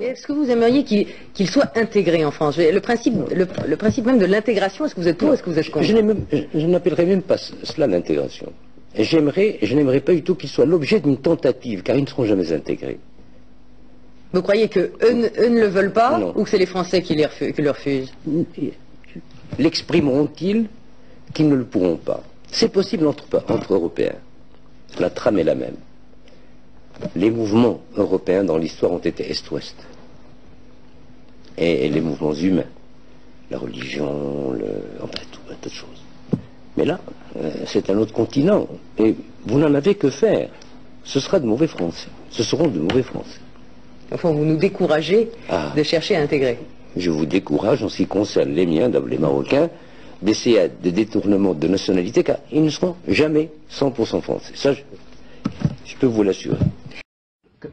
Est-ce que vous aimeriez qu'il soit intégré en France? Le principe même de l'intégration, est-ce que vous êtes pour, est-ce que vous êtes contre? Je n'appellerais même pas cela l'intégration. Et je n'aimerais pas du tout qu'il soit l'objet d'une tentative, car ils ne seront jamais intégrés. Vous croyez qu'eux ne le veulent pas, non. ou que c'est les Français qui le refusent? L'exprimeront-ils qu'ils ne le pourront pas? C'est possible entre Européens. La trame est la même. Les mouvements européens dans l'histoire ont été Est-Ouest. Et les mouvements humains. La religion, enfin tout un tas de choses. Mais là, c'est un autre continent. Et vous n'en avez que faire. Ce sera de mauvais Français. Ce seront de mauvais Français. Enfin, vous nous découragez de chercher à intégrer. Je vous décourage, en ce qui concerne les miens, les Marocains, d'essayer des détournements de nationalité, car ils ne seront jamais 100% français. Ça, je peux vous l'assurer.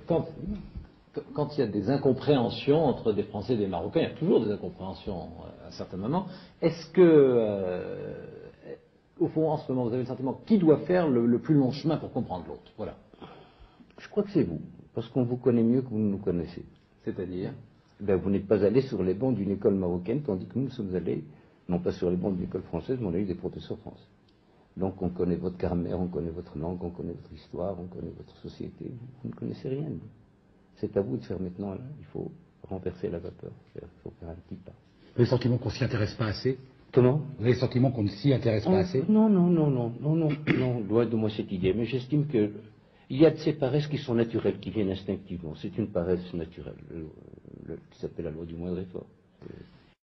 Quand il y a des incompréhensions entre des Français et des Marocains, il y a toujours des incompréhensions à un certain moment. Est-ce que, au fond, en ce moment, vous avez le sentiment qui doit faire le plus long chemin pour comprendre l'autre? Voilà. Je crois que c'est vous, parce qu'on vous connaît mieux que vous ne nous connaissez. C'est-à-dire, vous n'êtes pas allé sur les bancs d'une école marocaine, tandis que nous sommes allés, non pas sur les bancs d'une école française, mais on a eu des professeurs français. Donc on connaît votre grammaire, on connaît votre langue, on connaît votre histoire, on connaît votre société. Vous ne connaissez rien. C'est à vous de faire maintenant, là. Il faut renverser la vapeur. Il faut faire un petit pas. Vous avez le sentiment qu'on ne s'y intéresse pas assez? Comment? Vous avez le sentiment qu'on ne s'y intéresse pas assez? Non, loin de moi cette idée. Mais j'estime que il y a de ces paresses qui sont naturelles, qui viennent instinctivement. C'est une paresse naturelle, qui s'appelle la loi du moindre effort.